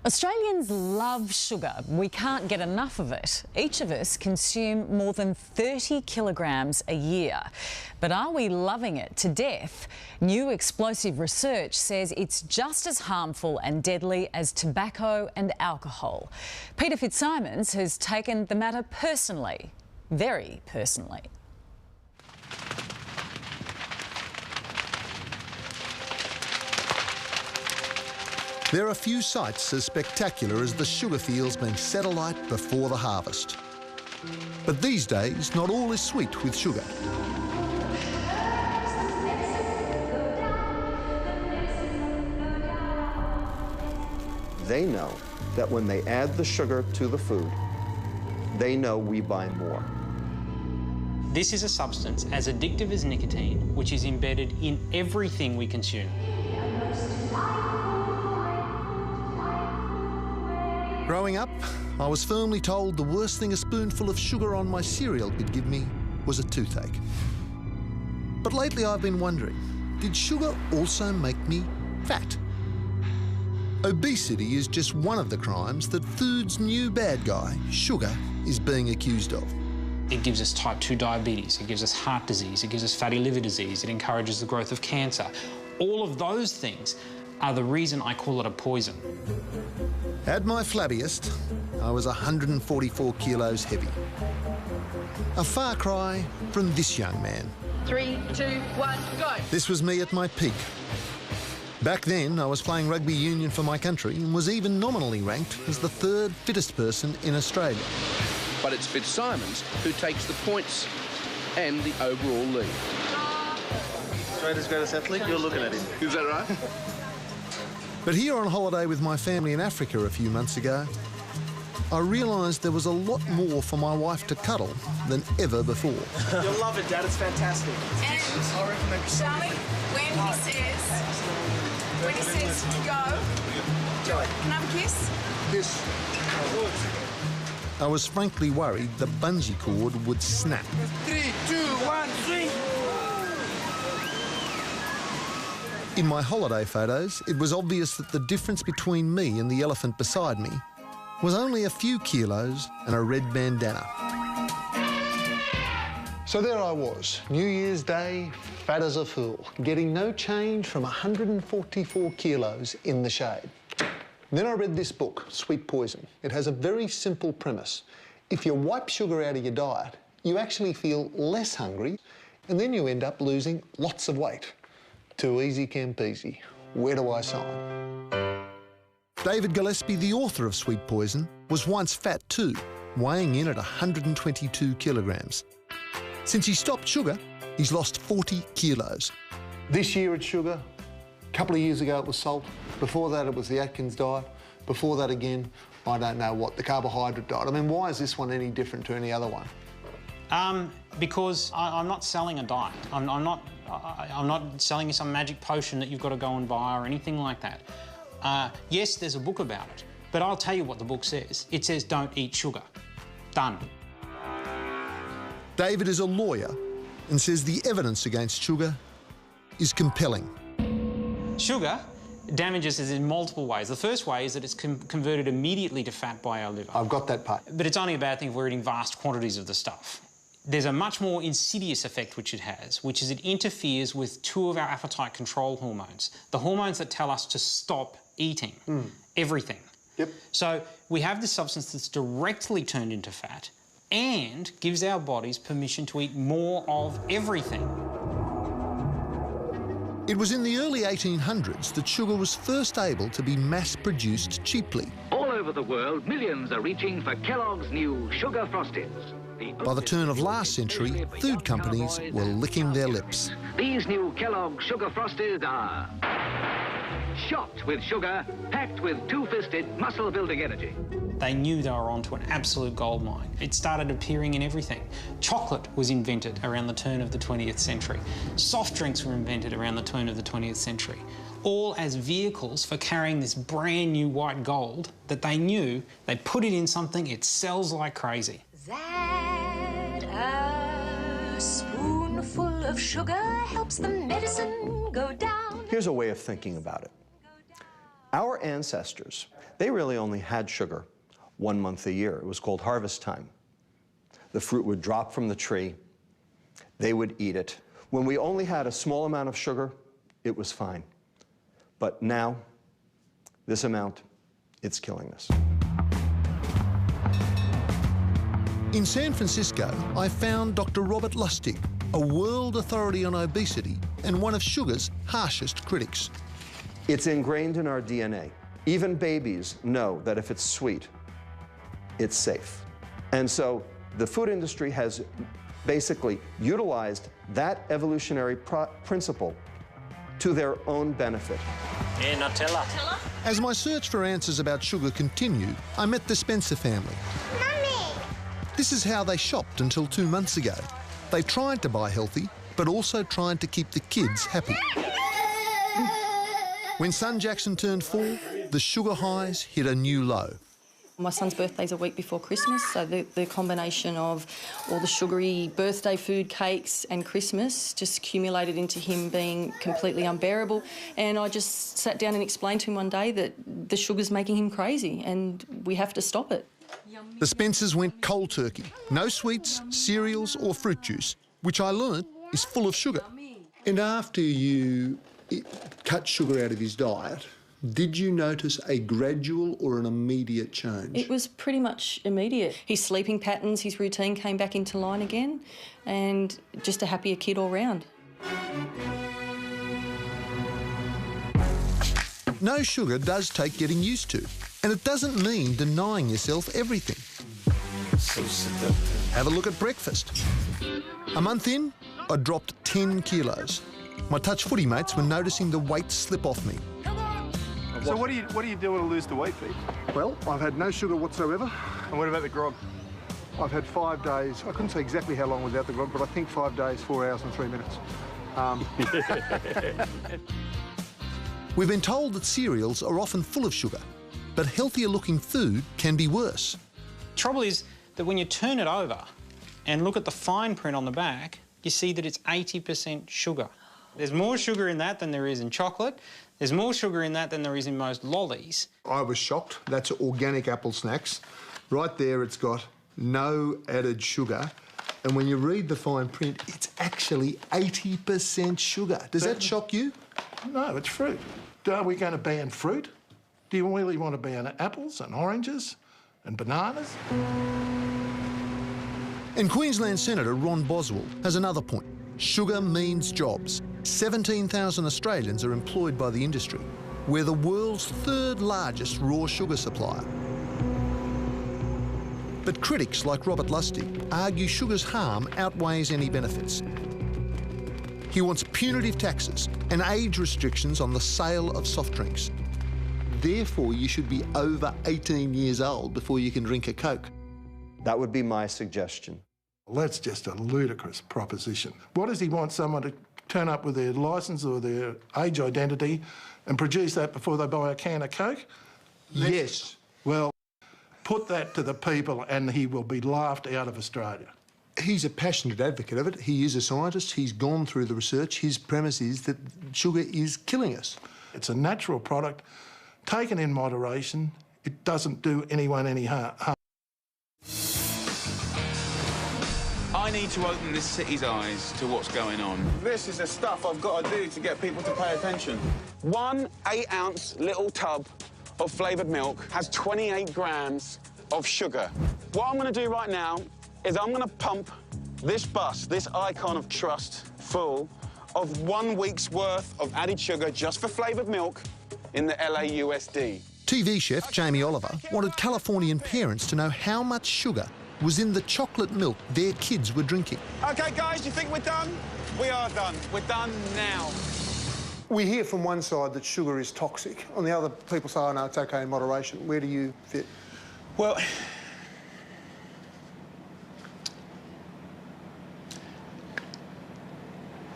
Australians love sugar. We can't get enough of it. Each of us consume more than 30 kilograms a year. But are we loving it to death? New explosive research says it's just as harmful and deadly as tobacco and alcohol. Peter Fitzsimons has taken the matter personally, very personally. There are few sights as spectacular as the sugar fields being set alight before the harvest. But these days, not all is sweet with sugar. They know that when they add the sugar to the food, they know we buy more. This is a substance as addictive as nicotine, which is embedded in everything we consume. Growing up, I was firmly told the worst thing a spoonful of sugar on my cereal could give me was a toothache. But lately I've been wondering, did sugar also make me fat? Obesity is just one of the crimes that food's new bad guy, sugar, is being accused of. It gives us type 2 diabetes, it gives us heart disease, it gives us fatty liver disease, it encourages the growth of cancer. All of those things are the reason I call it a poison. At my flabbiest, I was 144 kilos heavy. A far cry from this young man. 3, 2, 1, go! This was me at my peak. Back then, I was playing rugby union for my country and was even nominally ranked as the third fittest person in Australia. But it's Fitzsimons who takes the points and the overall lead. Australia's greatest athlete, you're looking at him. Is that right? But here on holiday with my family in Africa a few months ago, I realised there was a lot more for my wife to cuddle than ever before. You'll love it, Dad. It's fantastic. And Charlie, when he says go, can I have a kiss? This. I was frankly worried the bungee cord would snap. 3, 2, 1, swing! In my holiday photos, it was obvious that the difference between me and the elephant beside me was only a few kilos and a red bandana. So there I was, New Year's Day, fat as a fool, getting no change from 144 kilos in the shade. Then I read this book, Sweet Poison. It has a very simple premise. If you wipe sugar out of your diet, you actually feel less hungry, and then you end up losing lots of weight. Too easy, Campese. Where do I sign? David Gillespie, the author of Sweet Poison, was once fat too, weighing in at 122 kilograms. Since he stopped sugar, he's lost 40 kilos. This year it's sugar. A couple of years ago it was salt. Before that it was the Atkins diet. Before that again, I don't know what, the carbohydrate diet. I mean, why is this one any different to any other one? Because I'm not selling a diet. I'm not selling you some magic potion that you've got to go and buy or anything like that. Yes, there's a book about it, but I'll tell you what the book says. It says don't eat sugar. Done. David is a lawyer and says the evidence against sugar is compelling. Sugar damages us in multiple ways. The first way is that it's converted immediately to fat by our liver. I've got that part. But it's only a bad thing if we're eating vast quantities of the stuff. There's a much more insidious effect which it has, which is it interferes with two of our appetite control hormones, the hormones that tell us to stop eating everything. Yep. So we have this substance that's directly turned into fat and gives our bodies permission to eat more of everything. It was in the early 1800s that sugar was first able to be mass-produced cheaply. All over the world, millions are reaching for Kellogg's new Sugar Frosties. By the turn of last century, food companies were licking their lips. These new Kellogg Sugar Frosties are shot with sugar, packed with two-fisted muscle-building energy. They knew they were onto an absolute goldmine. It started appearing in everything. Chocolate was invented around the turn of the 20th century. Soft drinks were invented around the turn of the 20th century, all as vehicles for carrying this brand new white gold that they knew they put it in something, it sells like crazy. That a spoonful of sugar helps the medicine go down. Here's a way of thinking about it. Our ancestors, they really only had sugar 1 month a year. It was called harvest time. The fruit would drop from the tree. They would eat it. When we only had a small amount of sugar, it was fine. But now, this amount, it's killing us. In San Francisco, I found Dr. Robert Lustig, a world authority on obesity and one of sugar's harshest critics. It's ingrained in our DNA. Even babies know that if it's sweet, it's safe. And so the food industry has basically utilized that evolutionary principle to their own benefit. Yeah, Nutella. As my search for answers about sugar continued, I met the Spencer family. Mummy! This is how they shopped until 2 months ago. They tried to buy healthy, but also tried to keep the kids happy. When son Jackson turned 4, the sugar highs hit a new low. My son's birthday's a week before Christmas, so the combination of all the sugary birthday food, cakes and Christmas just accumulated into him being completely unbearable. And I just sat down and explained to him one day that the sugar's making him crazy and we have to stop it. The Spencers went cold turkey. No sweets, cereals or fruit juice, which I learnt is full of sugar. And after you cut sugar out of his diet, did you notice a gradual or an immediate change? It was pretty much immediate. His sleeping patterns, his routine came back into line again, and just a happier kid all round. No sugar does take getting used to, and it doesn't mean denying yourself everything. So seductive. Have a look at breakfast. A month in, I dropped 10 kilos. My touch footy mates were noticing the weight slip off me. So what do you do to lose the weight, Pete? Well, I've had no sugar whatsoever. And what about the grog? I've had 5 days. I couldn't say exactly how long without the grog, but I think 5 days, 4 hours and 3 minutes. We've been told that cereals are often full of sugar, but healthier looking food can be worse. Trouble is that when you turn it over and look at the fine print on the back, you see that it's 80% sugar. There's more sugar in that than there is in chocolate. There's more sugar in that than there is in most lollies. I was shocked. That's organic apple snacks. Right there, it's got no added sugar. And when you read the fine print, it's actually 80% sugar. Does that shock you? No, it's fruit. Are we going to ban fruit? Do you really want to ban apples and oranges and bananas? And Queensland Senator Ron Boswell has another point. Sugar means jobs. 17,000 Australians are employed by the industry. We're the world's 3rd largest raw sugar supplier. But critics like Robert Lustig argue sugar's harm outweighs any benefits. He wants punitive taxes and age restrictions on the sale of soft drinks. Therefore, you should be over 18 years old before you can drink a Coke. That would be my suggestion. Well, that's just a ludicrous proposition. What does he want someone to turn up with their licence or their age identity and produce that before they buy a can of Coke? Yes. Well, put that to the people and he will be laughed out of Australia. He's a passionate advocate of it. He is a scientist. He's gone through the research. His premise is that sugar is killing us. It's a natural product. Taken in moderation, it doesn't do anyone any harm. I need to open this city's eyes to what's going on. This is the stuff I've got to do to get people to pay attention. 1 8-ounce little tub of flavoured milk has 28 grams of sugar. What I'm going to do right now is I'm going to pump this bus, this icon of trust, full of 1 week's worth of added sugar just for flavoured milk in the LAUSD. TV chef Jamie Oliver wanted Californian parents to know how much sugar was in the chocolate milk their kids were drinking. OK, guys, you think we're done? We are done. We're done now. We hear from one side that sugar is toxic. On the other, people say, oh, no, it's OK in moderation. Where do you fit? Well,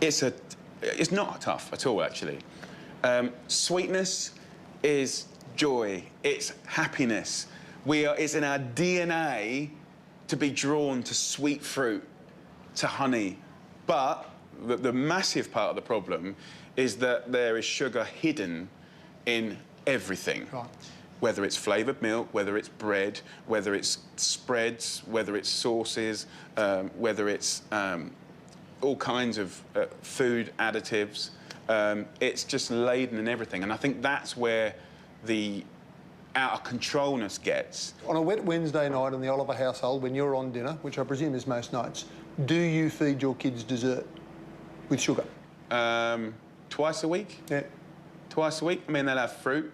it's not tough at all, actually. Sweetness is joy. It's happiness. It's in our DNA to be drawn to sweet fruit, to honey. But the massive part of the problem is that there is sugar hidden in everything. Right. Whether it's flavoured milk, whether it's bread, whether it's spreads, whether it's sauces, whether it's all kinds of food additives. It's just laden in everything. And I think that's where the out-of-controlness gets. On a wet Wednesday night in the Oliver household, when you're on dinner, which I presume is most nights, do you feed your kids dessert with sugar? Twice a week. Yeah. Twice a week. I mean, they'll have fruit,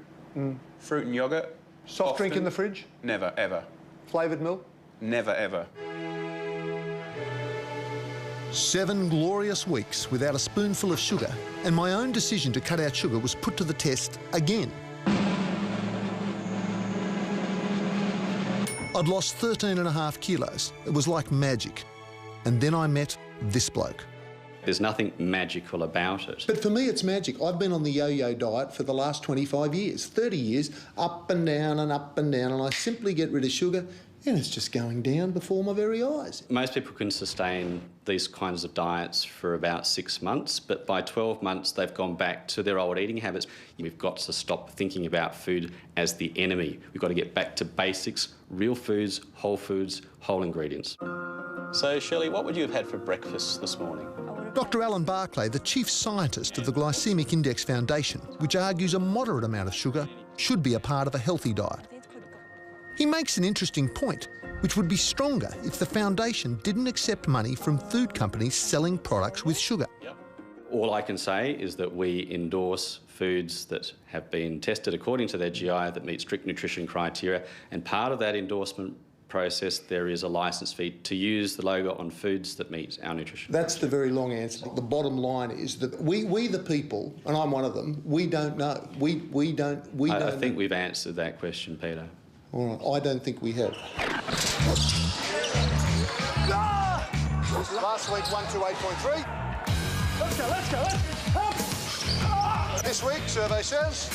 fruit and yoghurt. Soft drink in the fridge? Never, ever. Flavoured milk? Never, ever. 7 glorious weeks without a spoonful of sugar, and my own decision to cut out sugar was put to the test again. I'd lost 13.5 kilos. It was like magic. And then I met this bloke. There's nothing magical about it. But for me, it's magic. I've been on the yo-yo diet for the last 25 years, 30 years, up and down and up and down, and I simply get rid of sugar, and it's just going down before my very eyes. Most people can sustain these kinds of diets for about 6 months, but by 12 months, they've gone back to their old eating habits. We've got to stop thinking about food as the enemy. We've got to get back to basics, real foods, whole ingredients. So, Shirley, what would you have had for breakfast this morning? Dr. Alan Barclay, the chief scientist of the Glycaemic Index Foundation, which argues a moderate amount of sugar should be a part of a healthy diet. He makes an interesting point, which would be stronger if the foundation didn't accept money from food companies selling products with sugar. All I can say is that we endorse foods that have been tested according to their GI that meet strict nutrition criteria, and part of that endorsement process there is a licence fee to use the logo on foods that meet our nutrition. That's the very long answer. The bottom line is that we the people, and I'm one of them, we don't know. We don't I think we've answered that question, Peter. All right, I don't think we have. Last week, 128.3. Let's go. This week, survey says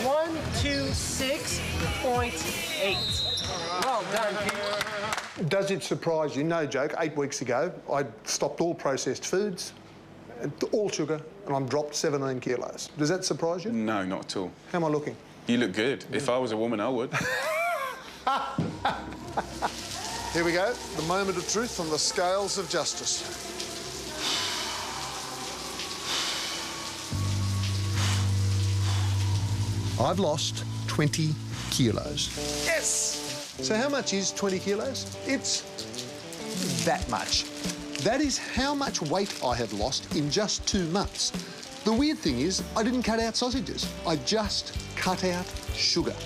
126.8. Well done, Peter. Does it surprise you? No joke, 8 weeks ago, I stopped all processed foods, all sugar, and I'm dropped 17 kilos. Does that surprise you? No, not at all. How am I looking? You look good. If I was a woman, I would. Here we go, the moment of truth on the scales of justice. I've lost 20 kilos. Yes! So how much is 20 kilos? It's that much. That is how much weight I have lost in just 2 months. The weird thing is, I didn't cut out sausages. I just cut out sugar.